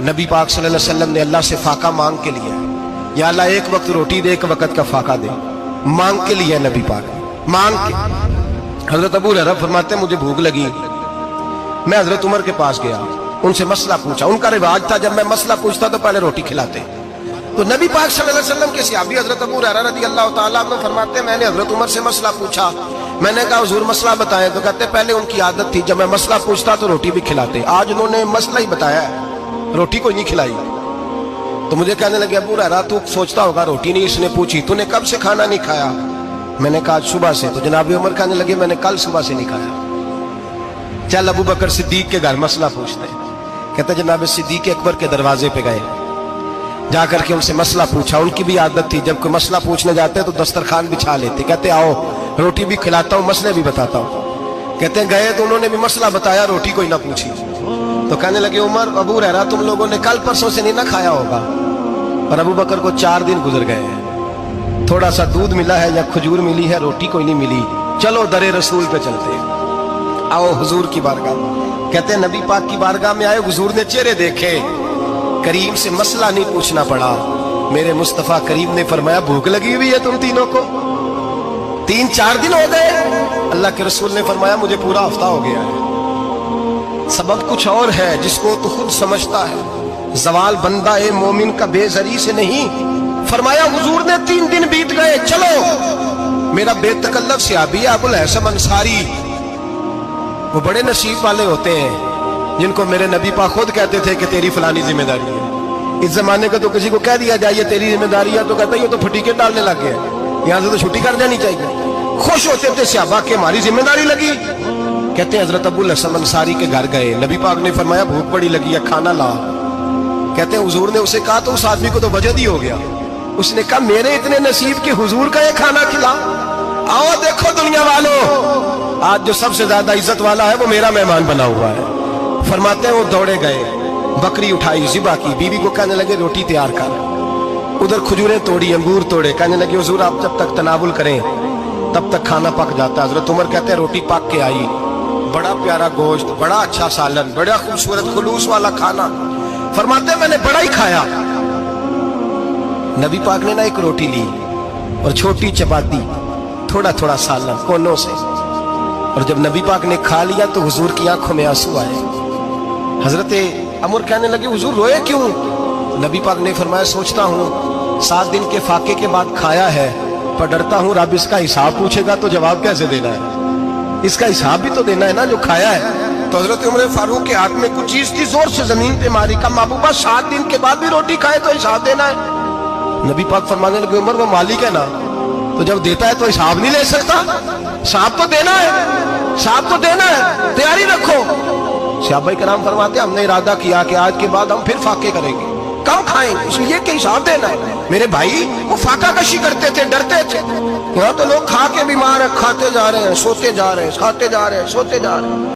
نبی پاک صلی اللہ علیہ وسلم نے اللہ سے فاقہ مانگ کے لیا، یا اللہ ایک وقت روٹی دے، ایک وقت کا فاقہ دے، مانگ کے لیا نبی پاک مانگ کے۔ حضرت ابو ہریرہ فرماتے ہیں مجھے بھوک لگی، میں حضرت عمر کے پاس گیا، ان سے مسئلہ پوچھا۔ ان کا رواج تھا جب میں مسئلہ پوچھتا تو پہلے روٹی کھلاتے۔ تو نبی پاک صلی اللہ علیہ وسلم کے صحابی حضرت ابو ہریرہ رضی اللہ تعالیٰ عنہ فرماتے ہیں میں نے حضرت عمر سے مسئلہ پوچھا، میں نے کہا حضور مسئلہ بتائیں، تو کہتے پہلے ان کی عادت تھی جب میں مسئلہ پوچھتا تو روٹی بھی کھلاتے، آج انہوں نے مسئلہ ہی بتایا ہے، روٹی کوئی نہیں کھلائی۔ تو مجھے کہنے لگے ابو ہریرہ تو سوچتا ہوگا روٹی نہیں اس نے پوچھی، تو نے کب سے کھانا نہیں کھایا؟ میں نے کہا آج صبح سے۔ تو جناب عمر کہنے لگے میں نے کل صبح سے نہیں کھایا، چل ابو بکر صدیق کے گھر مسئلہ پوچھتے ہیں۔ کہتے جناب صدیق اکبر کے دروازے پہ گئے، جا کر کے ان سے مسئلہ پوچھا۔ ان کی بھی عادت تھی جب کوئی مسئلہ پوچھنے جاتے تو دسترخوان بچھا لیتے، کہتے آؤ روٹی بھی کھلاتا ہوں مسئلے بھی بتاتا ہوں۔ کہتے ہیں گئے تو انہوں نے بھی مسئلہ بتایا، روٹی کوئی نہ پوچھی۔ تو کہنے لگے عمر ابو ہریرہ تم لوگوں نے کل پرسوں سے نہیں نہ کھایا ہوگا۔ اور ابو بکر کو 4 دن گزر گئے ہیں، تھوڑا سا دودھ ملا ہے یا کھجور ملی ہے، روٹی کوئی نہیں ملی، چلو در رسول پہ چلتے ہیں، آؤ حضور کی بارگاہ۔ کہتے ہیں نبی پاک کی بارگاہ میں آئے، حضور نے چہرے دیکھے، کریم سے مسئلہ نہیں پوچھنا پڑا۔ میرے مصطفیٰ کریم نے فرمایا بھوک لگی ہوئی ہے تم تینوں کو؟ 3-4 دن ہو گئے؟ اللہ کے رسول نے فرمایا مجھے پورا ہفتہ ہو گیا ہے۔ سبب کچھ اور ہے جس کو تو خود سمجھتا ہے، زوال بندہ مومن کا بے زری سے نہیں۔ فرمایا حضور نے 3 دن بیت گئے، چلو۔ میرا بے تکلف صحابی ابو الحسن انصاری، وہ بڑے نصیب والے ہوتے ہیں جن کو میرے نبی پاک خود کہتے تھے کہ تیری فلانی ذمہ داری ہے۔ اس زمانے کا تو کسی کو کہہ دیا جائے تیری ذمہ داری ہے تو کہتا ہے یہ تو پھٹیکے ڈالنے لگ گیا، یہاں سے تو چھٹی کر جانی چاہیے۔ خوش ہوتے تھے صحابہ کہ ہماری ذمہ داری لگی۔ کہتے ہیں حضرت ابو الحسن انصاری کے گھر گئے، نبی پاک نے فرمایا بھوک بڑی لگی ہے کھانا لا۔ کہتے ہیں حضور نے اسے کہا تو اس آدمی کو تو وجد ہی ہو گیا، اس نے کہا میرے اتنے نصیب کہ حضور کا یہ کھانا کھلا۔ آؤ دیکھو دنیا والوں، آج جو سب سے زیادہ عزت والا ہے وہ میرا مہمان بنا ہوا ہے۔ فرماتے ہیں وہ دوڑے گئے، بکری اٹھائی ذبح کی، بیوی کو کہنے لگے روٹی تیار کر، ادھر کھجوریں توڑی، انگور توڑے، کہنے لگے حضور آپ جب تک تناول کریں تب تک کھانا پک جاتا ہے۔ حضرت عمر کہتے ہیں روٹی پک کے آئی، بڑا پیارا گوشت، بڑا اچھا سالن، بڑا خوبصورت خلوص والا کھانا۔ فرماتے ہیں میں نے بڑا ہی کھایا۔ نبی پاک نے نہ ایک روٹی لی اور چھوٹی چپاتی، تھوڑا تھوڑا سالن کونوں سے، اور جب نبی پاک نے کھا لیا تو حضور کی آنکھوں میں آنسو آئے۔ حضرت عمر کہنے لگے حضور روئے کیوں؟ نبی پاک نے فرمایا سوچتا ہوں 7 دن کے فاقے کے بعد کھایا ہے، پر ڈرتا ہوں رب اس کا حساب پوچھے گا تو جواب کیسے دینا ہے، اس کا حساب بھی تو دینا ہے نا جو کھایا ہے۔ تو حضرت عمر فاروق کے ہاتھ میں کچھ چیز تھی، زور سے زمین پہ ماری، کہا محبوبہ 7 دن کے بعد بھی روٹی کھائے تو حساب دینا ہے؟ نبی پاک فرمانے لگے عمر وہ مالک ہے نا، تو جب دیتا ہے تو حساب نہیں لے سکتا، حساب تو دینا ہے، حساب تو دینا ہے، تیاری رکھو۔ صحابہ کرام فرماتے ہیں ہم نے ارادہ کیا کہ آج کے بعد ہم پھر فاقے کریں گے، کم کھائیں گے، اس لیے کہ حساب دینا ہے۔ میرے بھائی وہ فاقہ کشی کرتے تھے، ڈرتے تھے۔ یہاں تو لوگ کھا کے بیمار ہیں، کھاتے جا رہے ہیں، سوتے جا رہے ہیں، کھاتے جا رہے ہیں، سوتے جا رہے ہیں۔